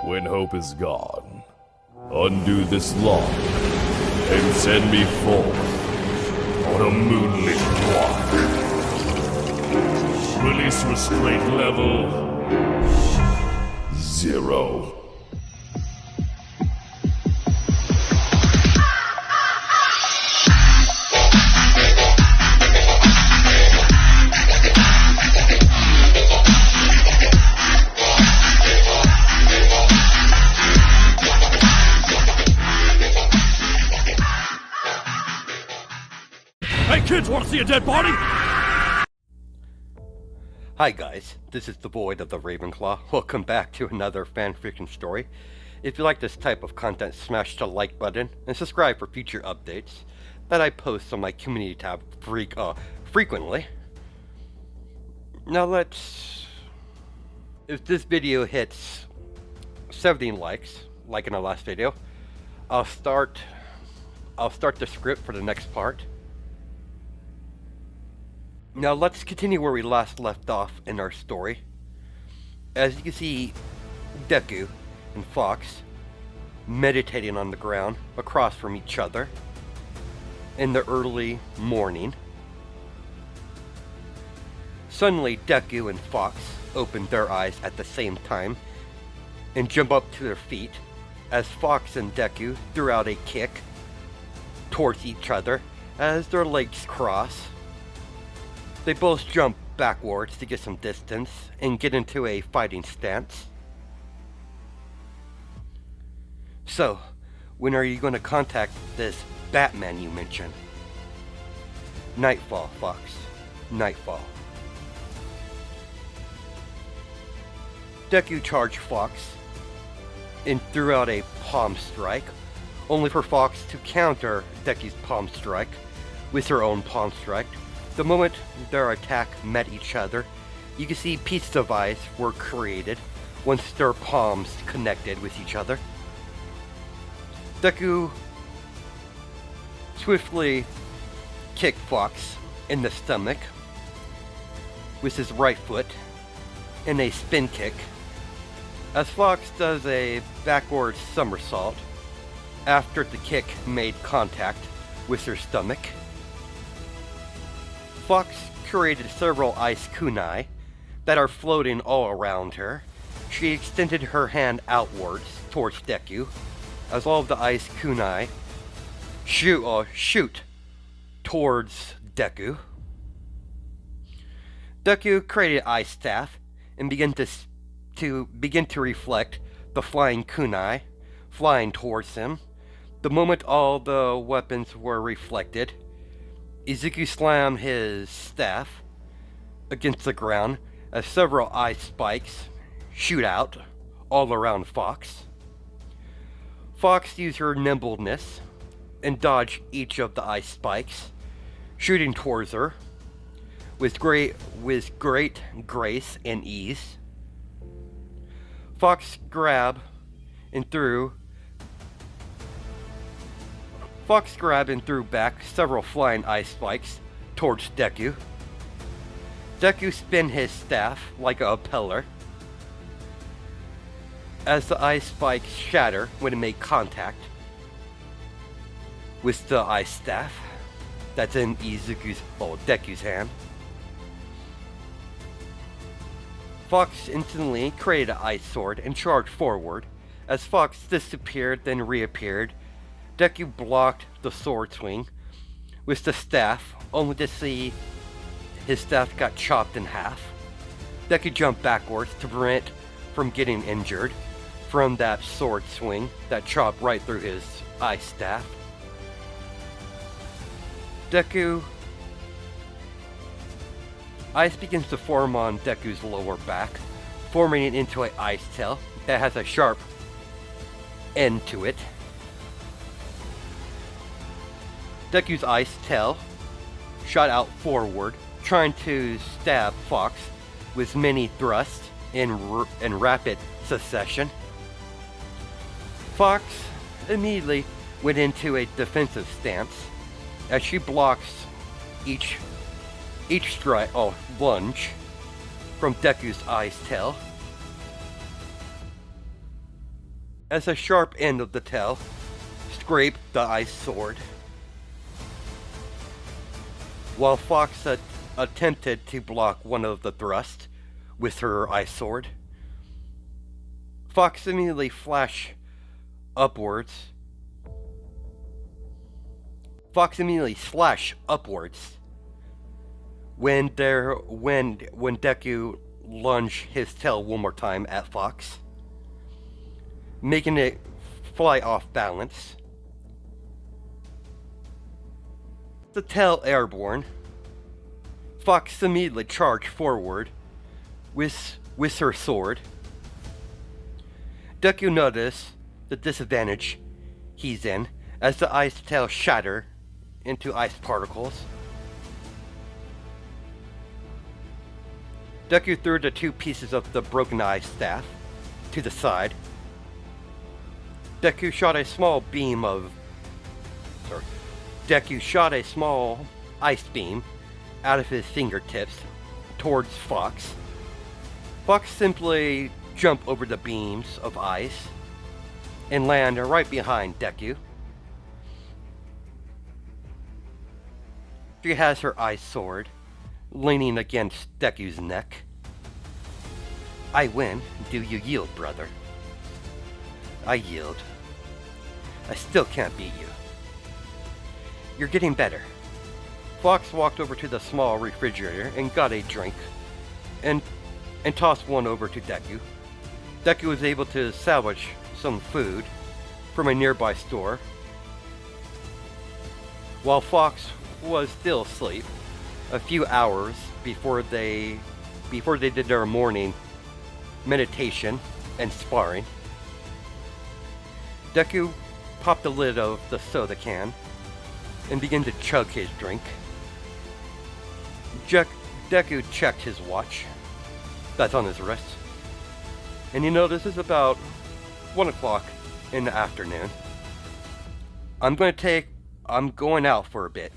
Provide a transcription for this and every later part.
When hope is gone, undo this lock and send me forth on a moonlit walk. Release restraint level 0. Hey kids, wanna see a dead body? Hi guys, this is the Void of the Ravenclaw. Welcome back to another fanfiction story. If you like this type of content, smash the like button and subscribe for future updates that I post on my community tab frequently. Now if this video hits 17 likes, like in the last video, I'll start the script for the next part. Now let's continue where we last left off in our story. As you can see, Deku and Fox meditating on the ground across from each other in the early morning. Suddenly, Deku and Fox open their eyes at the same time and jump up to their feet as Fox and Deku threw out a kick towards each other as their legs cross. They both jump backwards to get some distance and get into a fighting stance. So, when are you going to contact this Batman you mentioned? Nightfall, Fox. Nightfall. Deku charged Fox and threw out a palm strike, only for Fox to counter Deku's palm strike with her own palm strike. The moment their attack met each other, you can see pieces of ice were created once their palms connected with each other. Deku swiftly kicked Fox in the stomach with his right foot in a spin kick, as Fox does a backward somersault after the kick made contact with her stomach. Fox created several ice kunai that are floating all around her. She extended her hand outwards towards Deku, as all of the ice kunai shoot towards Deku. Deku created Ice Staff and began to reflect the flying kunai flying towards him. The moment all the weapons were reflected, Izuku slammed his staff against the ground as several ice spikes shoot out all around Fox. Fox used her nimbleness and dodged each of the ice spikes, shooting towards her with great grace and ease. Fox grabbed and threw back several flying ice spikes towards Deku. Deku spun his staff like a propeller as the ice spikes shatter when it made contact with the ice staff that's in Deku's hand. Fox instantly created an ice sword and charged forward. As Fox disappeared then reappeared, Deku blocked the sword swing with the staff, only to see his staff got chopped in half. Deku jumped backwards to prevent from getting injured from that sword swing that chopped right through his ice staff. Ice begins to form on Deku's lower back, forming it into an ice tail that has a sharp end to it. Deku's ice tail shot out forward, trying to stab Fox with many thrusts in rapid succession. Fox immediately went into a defensive stance as she blocks each lunge from Deku's ice tail. as the sharp end of the tail scraped the ice sword. While Fox attempted to block one of the thrusts with her ice sword, Fox immediately flashed upwards. Fox immediately slashed upwards when Deku lunged his tail one more time at Fox, making it fly off balance. The tail airborne, Fox immediately charged forward with her sword. Deku noticed the disadvantage he's in as the ice tail shattered into ice particles. Deku threw the two pieces of the broken ice staff to the side. Deku shot a small ice beam out of his fingertips towards Fox. Fox simply jumped over the beams of ice and landed right behind Deku. She has her ice sword leaning against Deku's neck. I win. Do you yield, brother? I yield. I still can't beat you. You're getting better. Fox walked over to the small refrigerator and got a drink and tossed one over to Deku. Deku was able to salvage some food from a nearby store. While Fox was still asleep, a few hours before they did their morning meditation and sparring, Deku popped the lid of the soda can and began to chug his drink. Deku checked his watch that's on his wrist, and he notices about 1 o'clock in the afternoon. I'm going out for a bit.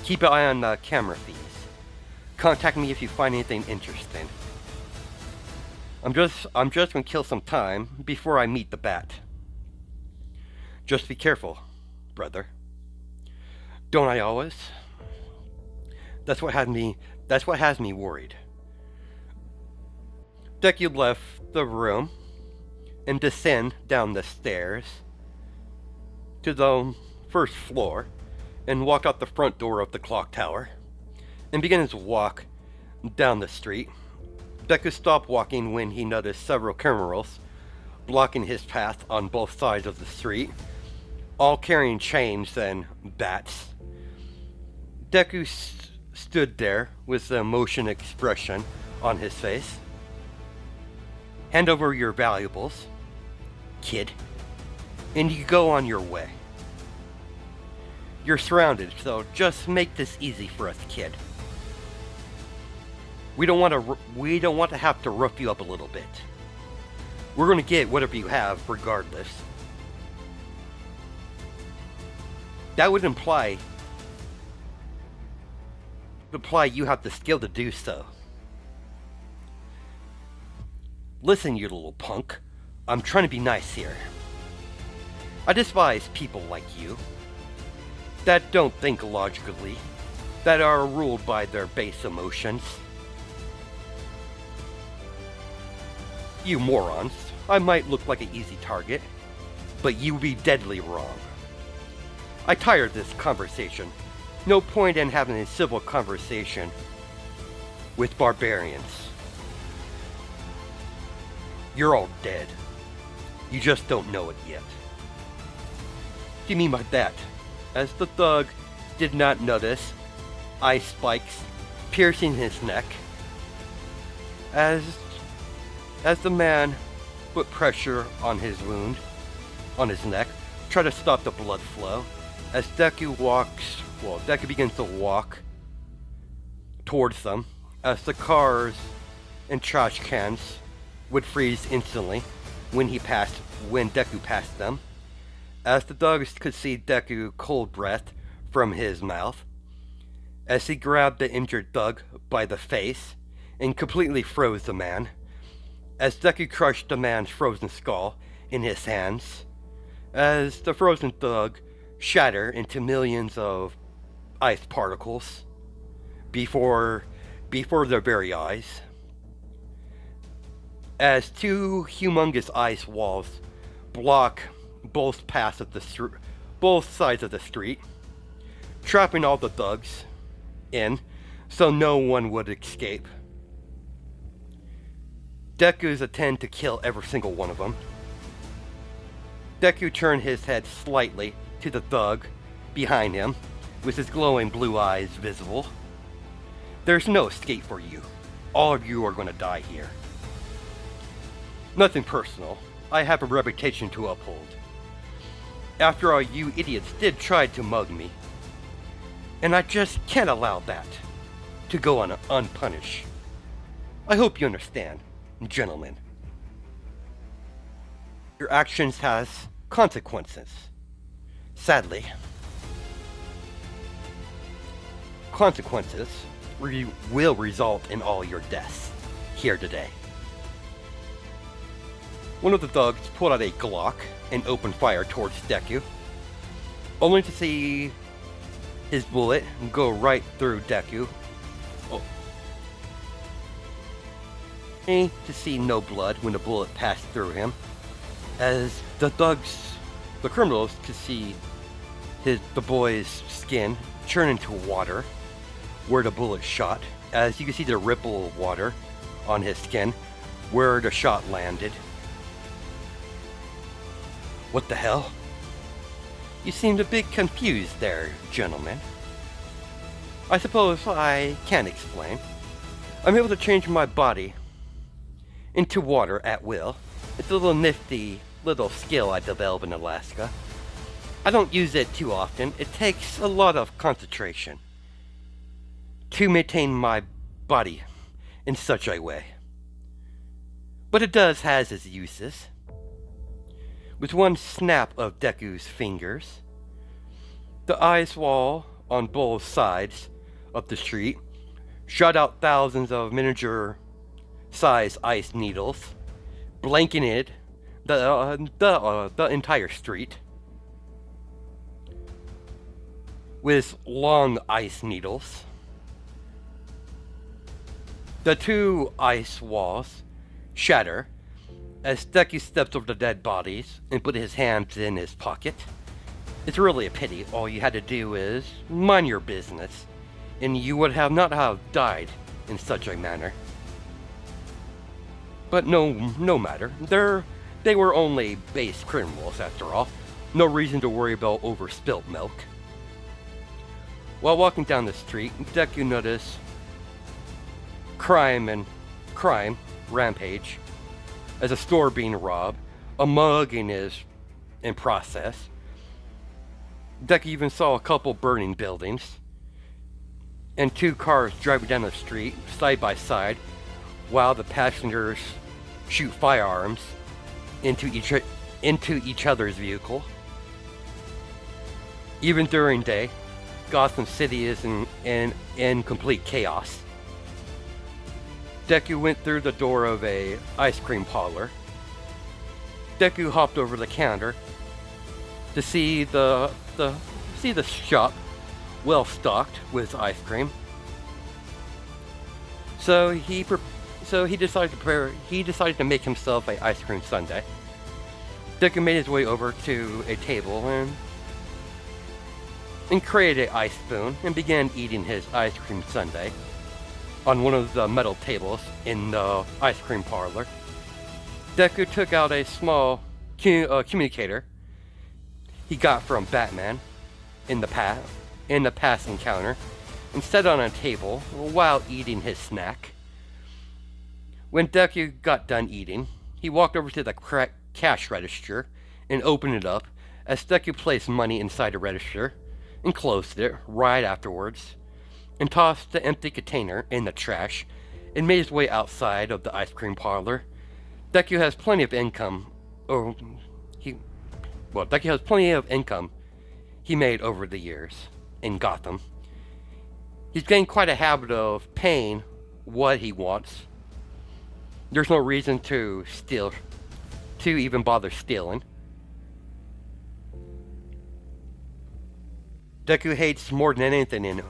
Keep an eye on the camera feeds. Contact me if you find anything interesting. I'm just gonna kill some time before I meet the bat. Just be careful, brother. Don't I always? That's what has me worried. Deku left the room and descended down the stairs to the first floor and walked out the front door of the clock tower and began his walk down the street. Deku stopped walking when he noticed several criminals blocking his path on both sides of the street, all carrying chains and bats. Deku stood there with an emotion expression on his face. Hand over your valuables, kid, and you go on your way. You're surrounded, so just make this easy for us, kid. We don't want to have to rough you up a little bit. We're going to get whatever you have regardless. That would imply you have the skill to do so. Listen, you little punk. I'm trying to be nice here. I despise people like you that don't think logically, that are ruled by their base emotions. You morons. I might look like an easy target, but you'd be deadly wrong. I tire of this conversation. No point in having a civil conversation with barbarians. You're all dead. You just don't know it yet. What do you mean by that? As the thug did not notice ice spikes piercing his neck, as the man put pressure on his wound on his neck, tried to stop the blood flow. As Deku begins to walk towards them, as the cars and trash cans would freeze instantly when Deku passed them. As the dogs could see Deku cold breath from his mouth, as he grabbed the injured thug by the face and completely froze the man, as Deku crushed the man's frozen skull in his hands as the frozen thug shatter into millions of ice particles before their very eyes. As two humongous ice walls block both both sides of the street, trapping all the thugs in so no one would escape. Deku's attempt to kill every single one of them. Deku turned his head slightly to the thug behind him, with his glowing blue eyes visible. There's no escape for you. All of you are going to die here. Nothing personal. I have a reputation to uphold. After all, you idiots did try to mug me. And I just can't allow that to go unpunished. I hope you understand, gentlemen. Your actions has consequences. Sadly, consequences will result in all your deaths here today. One of the thugs pulled out a Glock and opened fire towards Deku, only to see his bullet go right through Deku. To see no blood when the bullet passed through him, as the criminals could see the boy's skin turn into water where the bullet shot, as you can see the ripple of water on his skin where the shot landed. What the hell? You seemed a bit confused there, gentlemen. I suppose I can explain. I'm able to change my body into water at will. It's a little nifty little skill I developed in Alaska. I don't use it too often. It takes a lot of concentration to maintain my body in such a way. But it does has its uses. With one snap of Deku's fingers, the ice wall on both sides of the street shot out thousands of miniature-sized ice needles, blanketed the entire street with long ice needles. The two ice walls shatter as Deku steps over the dead bodies and put his hands in his pocket. It's really a pity. All you had to do is mind your business, and you would have not have died in such a manner. But no matter. They were only base criminals after all. No reason to worry about overspilt milk. While walking down the street, Deku noticed crime rampage as a store being robbed, a mugging is in process. Deku even saw a couple burning buildings, and two cars driving down the street side by side while the passengers shoot firearms into each other's vehicle. Even during day, Gotham City is in complete chaos. Deku went through the door of a ice cream parlor. Deku hopped over the counter to see the shop well stocked with ice cream. So he decided to make himself an ice cream sundae. Deku made his way over to a table and created an ice spoon and began eating his ice cream sundae on one of the metal tables in the ice cream parlor. Deku took out a small communicator he got from Batman in the past encounter and set it on a table while eating his snack. When Deku got done eating, he walked over to the cash register and opened it up as Deku placed money inside the register and closed it right afterwards, and tossed the empty container in the trash and made his way outside of the ice cream parlor. Deku has plenty of income. Deku has plenty of income he made over the years in Gotham. He's gained quite a habit of paying what he wants. There's no reason to steal to even bother stealing. Deku hates more than anything in...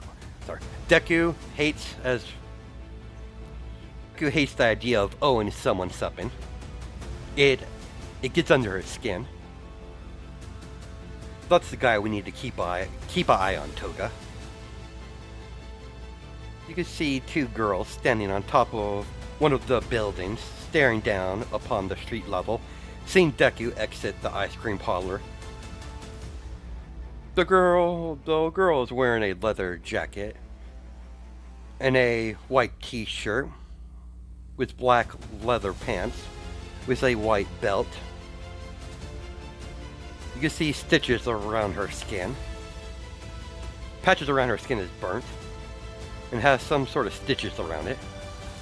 Sorry. Deku hates the idea of owing someone something. It gets under his skin. That's the guy we need to keep an eye on, Toga. You can see two girls standing on top of one of the buildings, staring down upon the street level, seeing Deku exit the ice cream parlor. The girl is wearing a leather jacket and a white t-shirt with black leather pants with a white belt. You can see stitches around her skin. Patches around her skin is burnt and has some sort of stitches around it,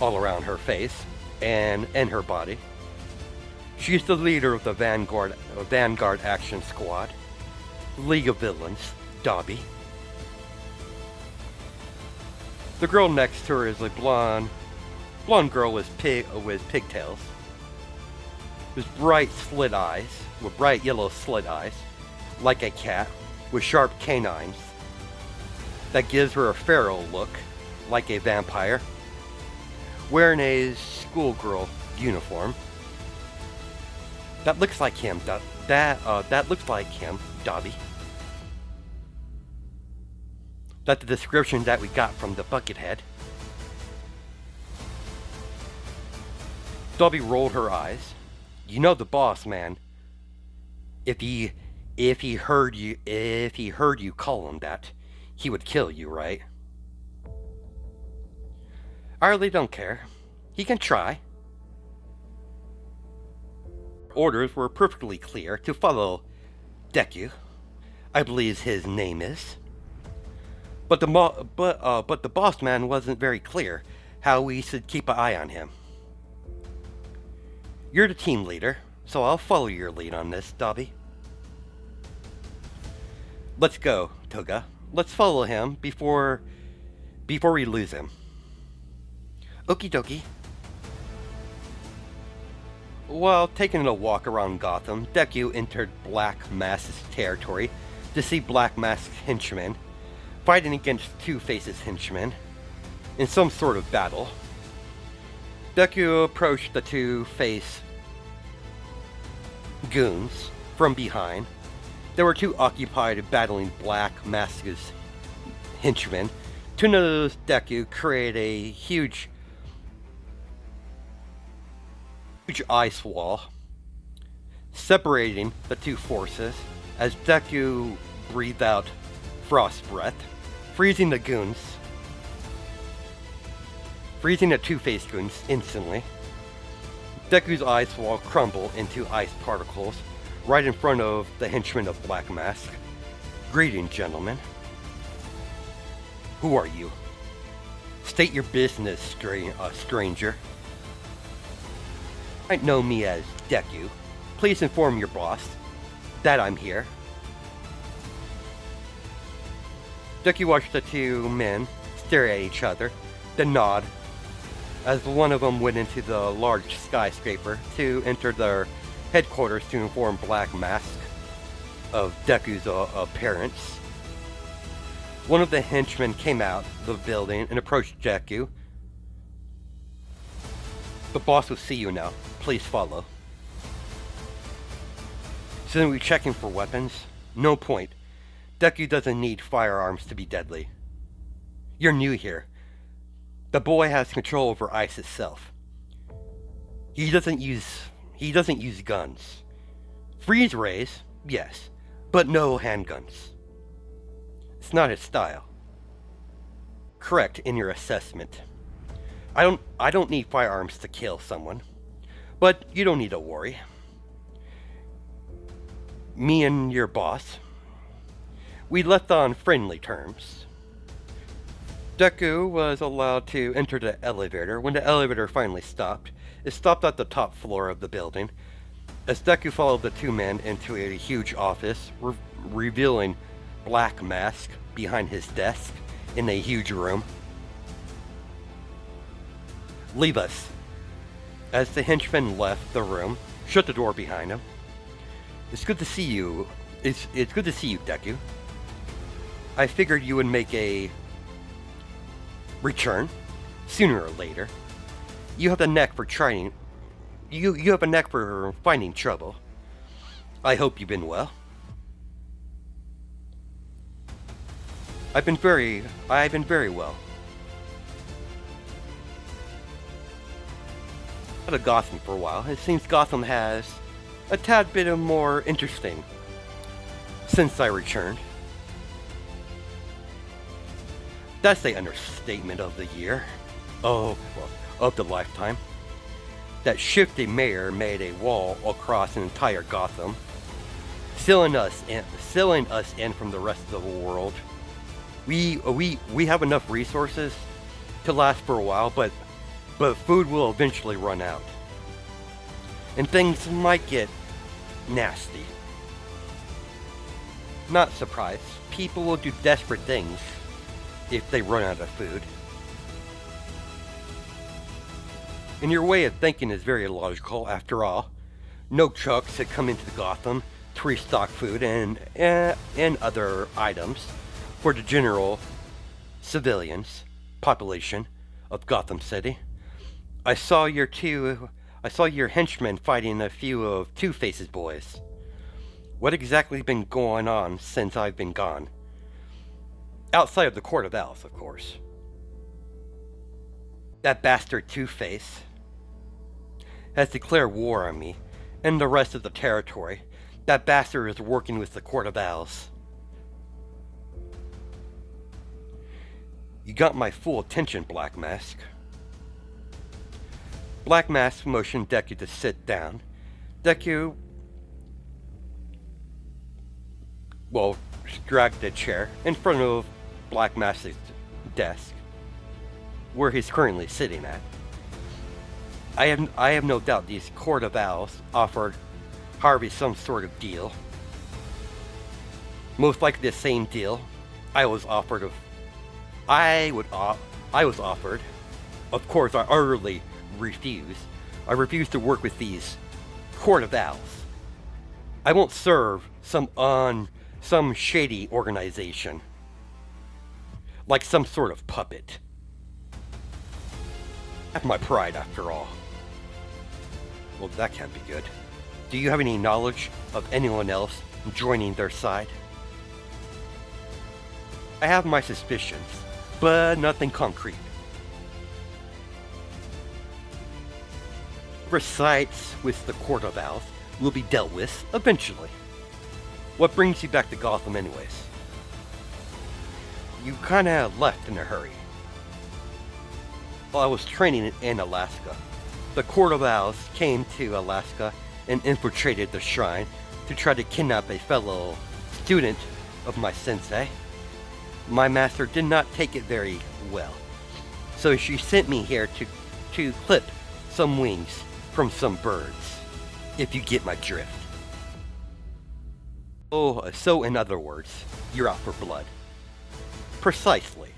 all around her face and her body. She's the leader of the Vanguard Action Squad, League of Villains, Dabi. The girl next to her is a blonde girl with pigtails, with bright yellow slit eyes, like a cat, with sharp canines. That gives her a feral look, like a vampire, wearing a schoolgirl uniform. That looks like him. That looks like him, Dabi. That's the description that we got from the Buckethead. Dabi rolled her eyes. You know the boss, man. If he heard you call him that, he would kill you, right? I really don't care. He can try. Orders were perfectly clear to follow Deku, I believe his name is. But the boss man wasn't very clear how we should keep an eye on him. You're the team leader, so I'll follow your lead on this, Dabi. Let's go, Toga. Let's follow him before we lose him. Okie dokie. While taking a walk around Gotham, Deku entered Black Mask's territory to see Black Mask's henchmen fighting against Two-Face's henchmen in some sort of battle. Deku approached the Two-Face goons from behind. There were two occupied battling Black Mask's henchmen. To notice Deku create a huge ice wall separating the two forces as Deku breathed out frost breath, freezing the Two-Face goons instantly. Deku's ice wall crumbled into ice particles right in front of the henchmen of Black Mask. Greetings, gentlemen. Who are you? State your business, stranger. You might know me as Deku. Please inform your boss that I'm here. Deku watched the two men stare at each other, then nod, as one of them went into the large skyscraper to enter their headquarters to inform Black Mask of Deku's appearance. One of the henchmen came out of the building and approached Deku. The boss will see you now. Please follow. Shouldn't we be checking for weapons? No point. Deku doesn't need firearms to be deadly. You're new here. The boy has control over ice itself. He doesn't use guns. Freeze rays, yes, but no handguns. It's not his style. Correct in your assessment. I don't need firearms to kill someone. But you don't need to worry. Me and your boss, we left on friendly terms. Deku was allowed to enter the elevator. When the elevator finally stopped, it stopped at the top floor of the building. As Deku followed the two men into a huge office, revealing Black Mask behind his desk in a huge room. Leave us. As the henchmen left the room, shut the door behind him. It's good to see you. It's good to see you, Deku. I figured you would make a return sooner or later. You have a knack for trying. You have a knack for finding trouble. I hope you've been well. I've been very well. Out of Gotham for a while. It seems Gotham has a tad bit of more interesting since I returned. That's the understatement of the year. Oh, well, of the lifetime. That shifty mayor made a wall across an entire Gotham, sealing us in from the rest of the world. We have enough resources to last for a while, but food will eventually run out. And things might get nasty. Not surprised. People will do desperate things if they run out of food. And your way of thinking is very logical, after all. No trucks had come into Gotham to restock food and other items for the general civilians population of Gotham City. I saw your henchmen fighting a few of Two-Face's boys. What exactly been going on since I've been gone? Outside of the Court of Owls, of course. That bastard Two-Face has declared war on me and the rest of the territory. That bastard is working with the Court of Owls. You got my full attention, Black Mask. Black Mask motioned Deku to sit down. Deku, dragged a chair in front of Black Mask's desk, where he's currently sitting at. I have no doubt these Court of Owls offered Harvey some sort of deal. Most likely the same deal I was offered. Of course, I utterly refused. I refused to work with these Court of Owls. I won't serve some shady organization like some sort of puppet. I have my pride, after all. Well, that can't be good. Do you have any knowledge of anyone else joining their side? I have my suspicions, but nothing concrete. Recites with the Court of Owls will be dealt with eventually. What brings you back to Gotham anyways? You kinda left in a hurry. While I was training in Alaska, the Court of Owls came to Alaska and infiltrated the shrine to try to kidnap a fellow student of my sensei. My master did not take it very well, so she sent me here to clip some wings from some birds, if you get my drift. Oh, so in other words, you're out for blood. Precisely.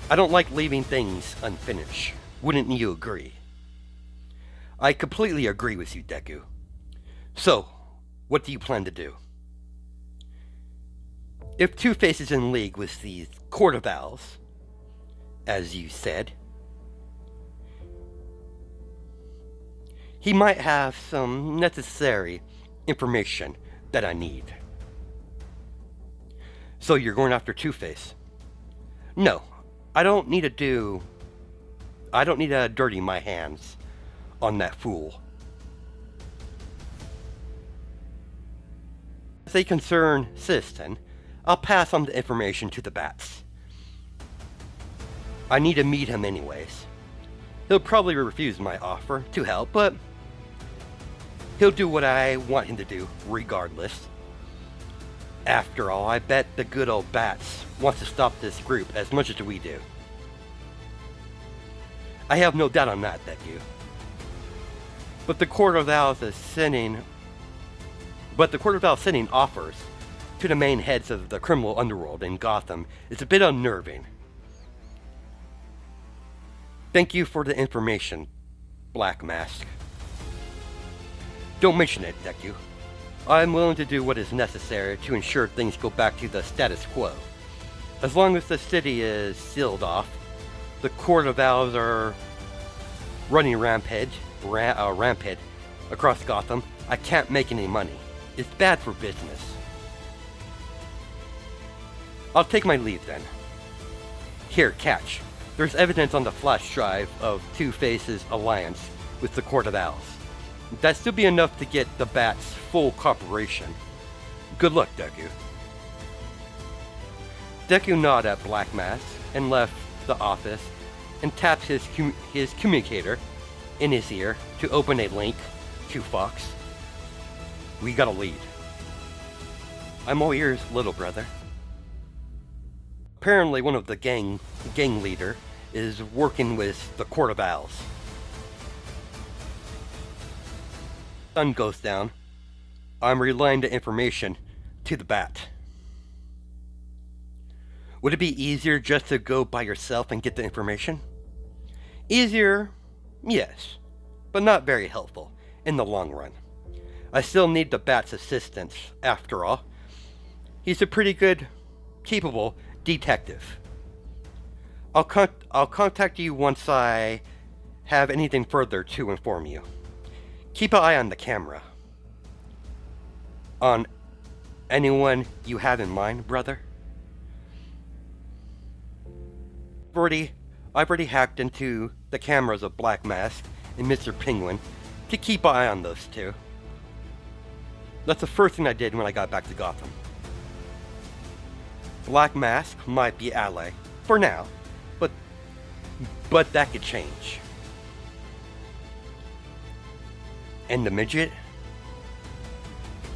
I don't like leaving things unfinished. Wouldn't you agree? I completely agree with you, Deku. So, what do you plan to do? If Two-Face is in league with the Court of Owls, as you said, he might have some necessary information that I need. So you're going after Two-Face? No, I don't need to dirty my hands on that fool. As they concern Citizen, I'll pass on the information to the Bats. I need to meet him anyways. He'll probably refuse my offer to help, but he'll do what I want him to do regardless. After all, I bet the good old Bats wants to stop this group as much as we do. I have no doubt on that, Deku. But the Court of Owls sending offers to the main heads of the criminal underworld in Gotham is a bit unnerving. Thank you for the information, Black Mask. Don't mention it, Deku. I'm willing to do what is necessary to ensure things go back to the status quo. As long as the city is sealed off, the Court of Owls are running rampage across Gotham, I can't make any money. It's bad for business. I'll take my leave then. Here, catch. There's evidence on the flash drive of Two-Face's alliance with the Court of Owls. That should be enough to get the Bat's full cooperation. Good luck, Deku. Deku nodded at Black Mask and left the office and tapped his communicator in his ear to open a link to Fox. We got a lead. I'm all ears, little brother. Apparently one of the gang leader is working with the Court of Owls. Sun goes down. I'm relaying the information to the Bat. Would it be easier just to go by yourself and get the information? Easier, yes, but not very helpful in the long run. I still need the Bat's assistance, after all. He's a pretty good, capable detective. I'll contact you once I have anything further to inform you. Keep an eye on the camera. On anyone you have in mind, brother? I've already hacked into the cameras of Black Mask and Mr. Penguin to keep an eye on those two. That's the first thing I did when I got back to Gotham. Black Mask might be ally, for now, but that could change. And the midget?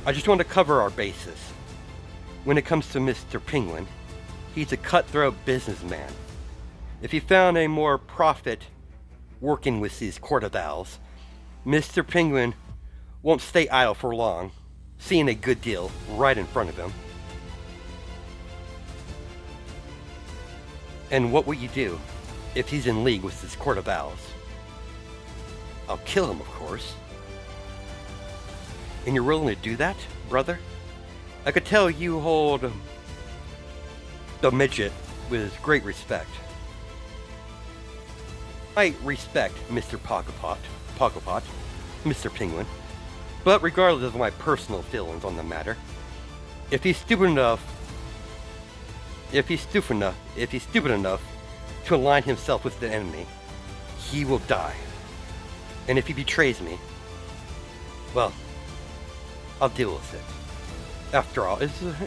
I just want to cover our bases. When it comes to Mr. Penguin, he's a cutthroat businessman. If he found a more profit working with these Court of Owls, Mr. Penguin won't stay idle for long, seeing a good deal right in front of him. And what will you do if he's in league with this Court of Owls? I'll kill him, of course. And you're willing to do that, brother? I could tell you hold the midget with great respect. I respect Mr. Pokopot, Mr. Penguin, but regardless of my personal feelings on the matter, if he's stupid enough to align himself with the enemy, he will die. And if he betrays me, well, I'll deal with it. After all,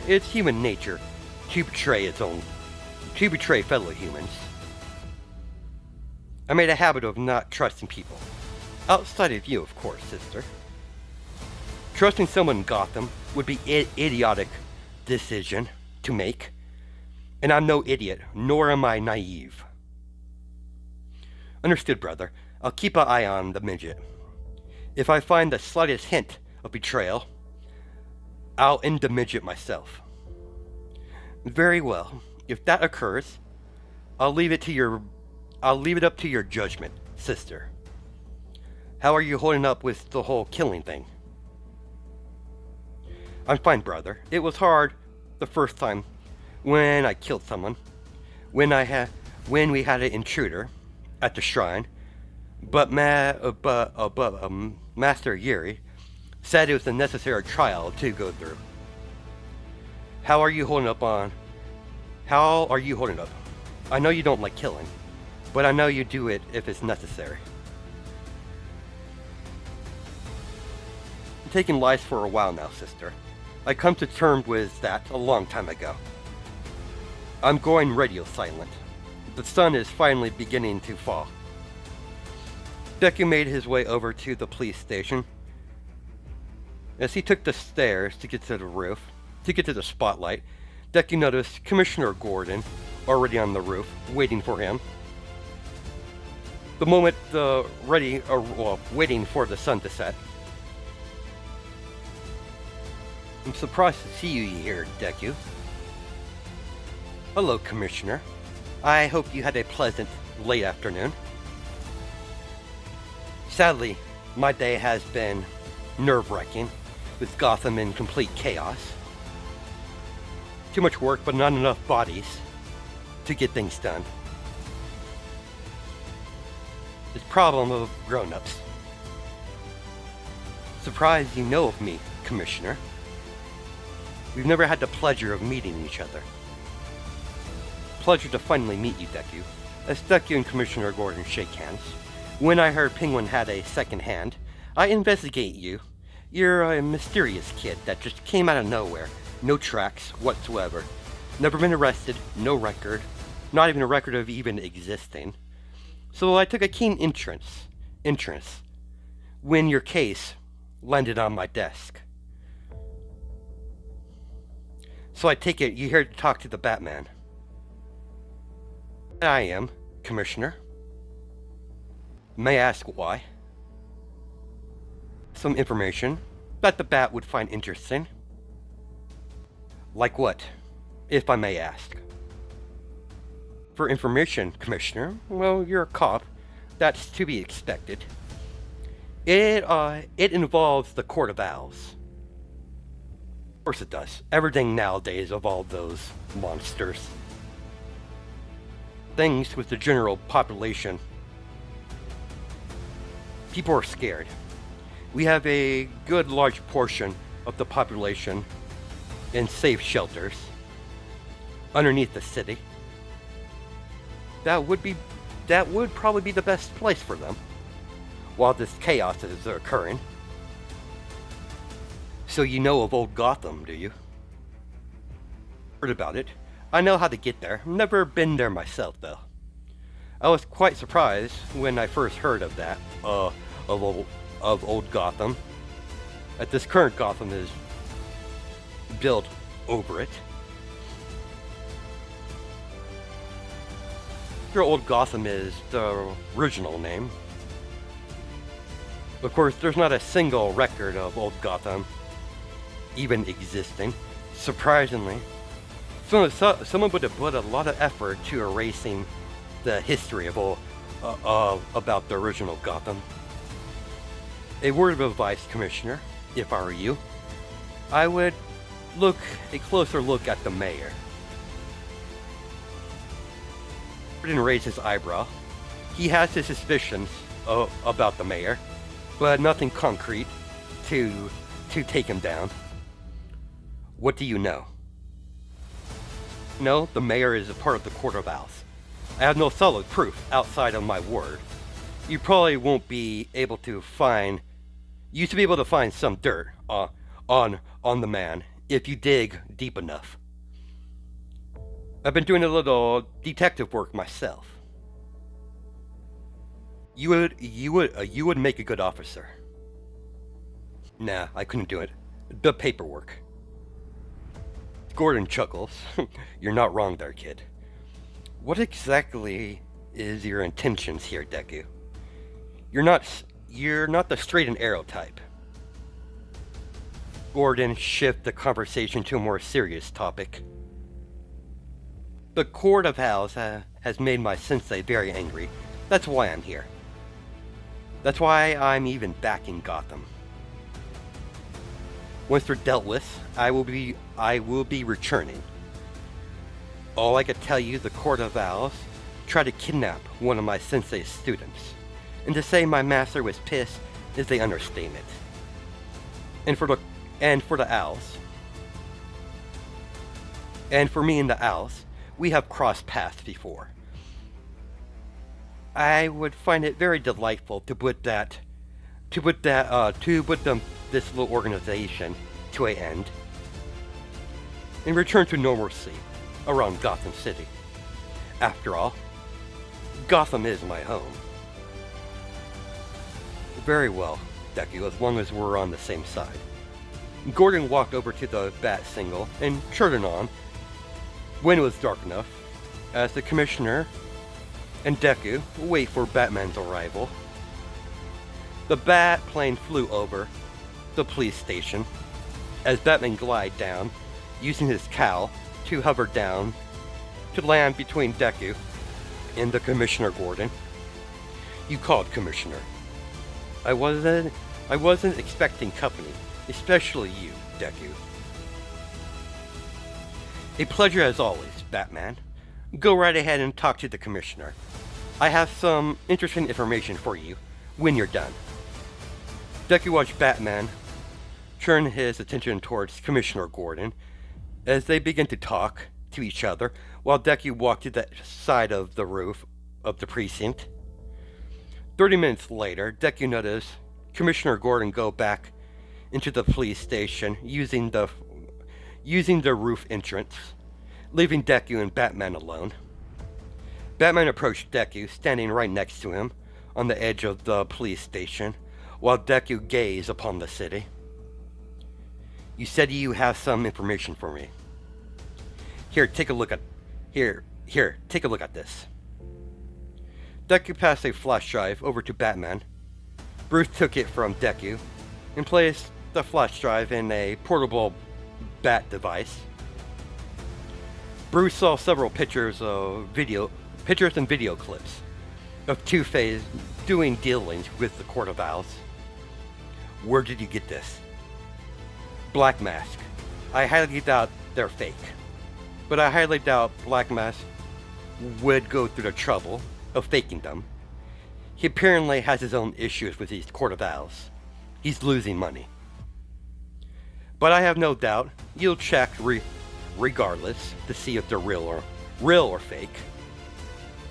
it's human nature to betray fellow humans. I made a habit of not trusting people. Outside of you, of course, sister. Trusting someone in Gotham would be an idiotic decision to make. And I'm no idiot, nor am I naive. Understood, brother. I'll keep an eye on the midget. If I find the slightest hint of betrayal, I'll end the midget myself. Very well. If that occurs, I'll leave it up to your judgment, sister. How are you holding up with the whole killing thing? I'm fine, brother. It was hard the first time when I killed someone, when we had an intruder at the shrine, but Master Yuri said it was a necessary trial to go through. How are you holding up? I know you don't like killing, but I know you do it if it's necessary. I'm taking lives for a while now, sister. I come to terms with that a long time ago. I'm going radio silent. The sun is finally beginning to fall. Deku made his way over to the police station. As he took the stairs to get to the roof, to get to the spotlight, Deku noticed Commissioner Gordon already on the roof, waiting for him. The moment waiting for the sun to set. I'm surprised to see you here, Deku. Hello, Commissioner. I hope you had a pleasant late afternoon. Sadly, my day has been nerve-wracking, with Gotham in complete chaos. Too much work, but not enough bodies to get things done. This problem of grown-ups. Surprised you know of me, Commissioner. We've never had the pleasure of meeting each other. Pleasure to finally meet you, Deku. As Deku and Commissioner Gordon shake hands, when I heard Penguin had a second hand, I investigate you. You're a mysterious kid that just came out of nowhere. No tracks whatsoever. Never been arrested, no record. Not even a record of even existing. So I took a keen interest when your case landed on my desk. So I take it you're here to talk to the Batman. I am, Commissioner. May I ask why? Some information that the Bat would find interesting. Like what, if I may ask? For information, Commissioner, well, you're a cop. That's to be expected. It involves the Court of Owls. Of course it does. Everything nowadays of all those monsters. Things with the general population. People are scared. We have a good large portion of the population in safe shelters underneath the city. That would probably be the best place for them while this chaos is occurring. So you know of Old Gotham, do you? Heard about it. I know how to get there. Never been there myself, though. I was quite surprised when I first heard of that, of Old Gotham. That this current Gotham is built over it. Sure, Old Gotham is the original name. Of course, there's not a single record of Old Gotham even existing. Surprisingly, someone would have put a lot of effort to erasing the history of about the original Gotham. A word of advice, Commissioner, if I were you, I would look a closer look at the mayor. Gordon raised his eyebrow. He has his suspicions about the mayor, but nothing concrete to take him down. What do you know? No, the mayor is a part of the Court of Owls. I have no solid proof outside of my word. You probably won't be able to find... You used to be able to find some dirt on the man if you dig deep enough. I've been doing a little detective work myself. You would make a good officer. Nah, I couldn't do it. The paperwork. Gordon chuckles. You're not wrong there, kid. What exactly is your intentions here, Deku? You're not the straight and arrow type. Gordon shifted the conversation to a more serious topic. The Court of Owls has made my sensei very angry. That's why I'm here. That's why I'm even back in Gotham. Once they're dealt with, I will be returning. All I could tell you, the Court of Owls tried to kidnap one of my sensei's students. And to say my master was pissed is an understatement. And for the Owls, and for me and the Owls, we have crossed paths before. I would find it very delightful to put this little organization to an end and return to normalcy around Gotham City. After all, Gotham is my home. Very well, Deku, as long as we're on the same side. Gordon walked over to the bat signal and turned it on when it was dark enough, as the Commissioner and Deku wait for Batman's arrival. The bat plane flew over the police station as Batman glided down, using his cowl to hover down to land between Deku and the Commissioner Gordon. You called, Commissioner. I I wasn't expecting company, especially you, Deku. A pleasure as always, Batman. Go right ahead and talk to the Commissioner. I have some interesting information for you when you're done. Deku watched Batman turn his attention towards Commissioner Gordon as they begin to talk to each other while Deku walked to the side of the roof of the precinct. 30 minutes later, Deku noticed Commissioner Gordon go back into the police station using the roof entrance, leaving Deku and Batman alone. Batman approached Deku, standing right next to him on the edge of the police station, while Deku gazed upon the city. You said you have some information for me. Here, take a look at this. Deku passed a flash drive over to Batman. Bruce took it from Deku and placed the flash drive in a portable bat device. Bruce saw several pictures and video clips of Two-Face doing dealings with the Court of Owls. Where did you get this? Black Mask. I highly doubt they're fake. But I highly doubt Black Mask would go through the trouble of faking them. He apparently has his own issues with these Court of Owls. He's losing money. But I have no doubt you'll check regardless to see if they're real or fake.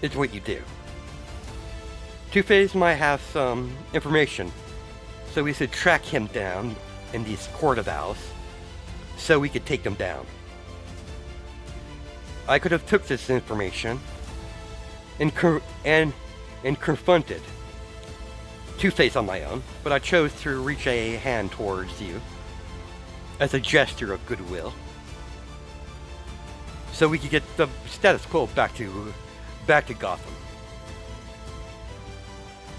It's what you do. Two-Face might have some information, so we should track him down in these Court of Owls so we could take them down. I could have took this information and confronted Two-Face on my own, but I chose to reach a hand towards you as a gesture of goodwill, so we could get the status quo back to Gotham.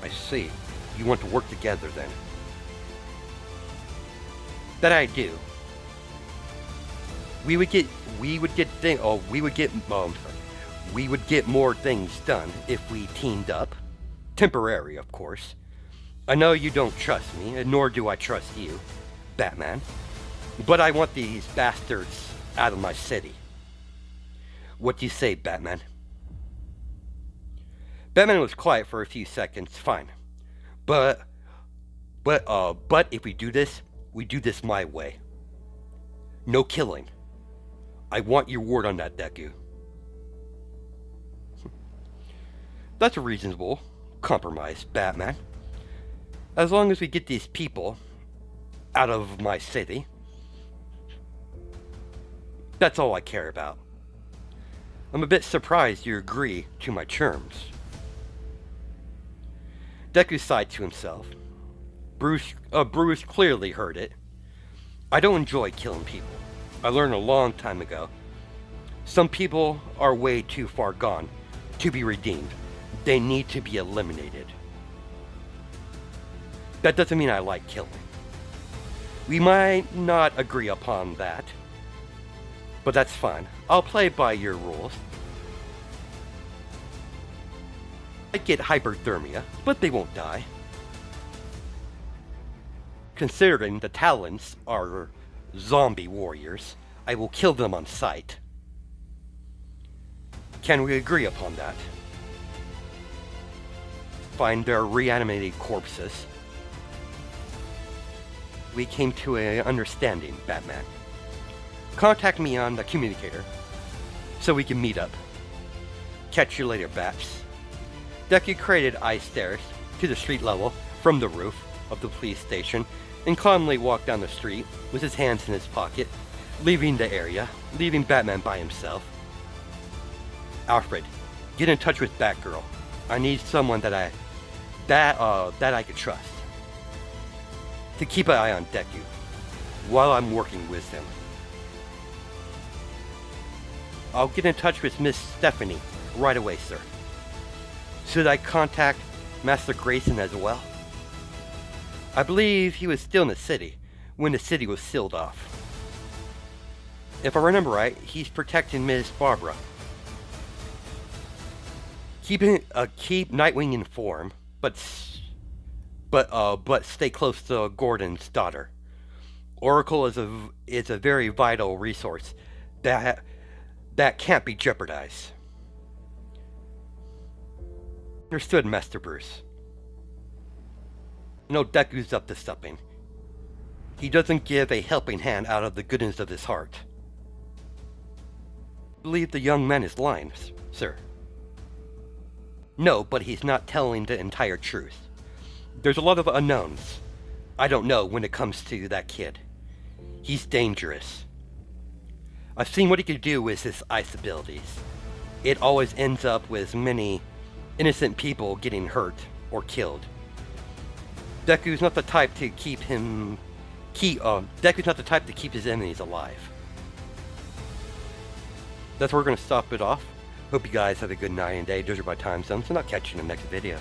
I see. You want to work together then. That I do. We would get more things done if we teamed up. Temporary, of course. I know you don't trust me, and nor do I trust you, Batman. But I want these bastards out of my city. What do you say, Batman? Batman was quiet for a few seconds. Fine. But if we do this my way. No killing. I want your word on that, Deku. That's a reasonable compromise, Batman. As long as we get these people out of my city. That's all I care about. I'm a bit surprised you agree to my terms. Deku sighed to himself. Bruce clearly heard it. I don't enjoy killing people. I learned a long time ago. Some people are way too far gone to be redeemed. They need to be eliminated. That doesn't mean I like killing. We might not agree upon that, but that's fine. I'll play by your rules. I get hyperthermia, but they won't die. Considering the Talons are zombie warriors, I will kill them on sight. Can we agree upon that? Find their reanimated corpses. We came to an understanding, Batman. Contact me on the communicator so we can meet up. Catch you later, Bats. Deku created ice stairs to the street level from the roof of the police station and calmly walked down the street with his hands in his pocket, leaving the area, leaving Batman by himself. Alfred, get in touch with Batgirl. I need someone that I could trust to keep an eye on Deku while I'm working with him. I'll get in touch with Miss Stephanie right away, sir. Should I contact Master Grayson as well? I believe he was still in the city when the city was sealed off. If I remember right, he's protecting Miss Barbara. Keep Nightwing informed, but but stay close to Gordon's daughter. Oracle is a very vital resource that can't be jeopardized. Understood, Master Bruce. No, Deku's up to something. He doesn't give a helping hand out of the goodness of his heart. I believe the young man is lying, sir. No, but he's not telling the entire truth. There's a lot of unknowns. I don't know when it comes to that kid. He's dangerous. I've seen what he can do with his ice abilities. It always ends up with many innocent people getting hurt or killed. Deku's not the type to keep his enemies alive. That's where we're going to stop it off. Hope you guys have a good night and day. Those are my time zones, and I'll catch you in the next video.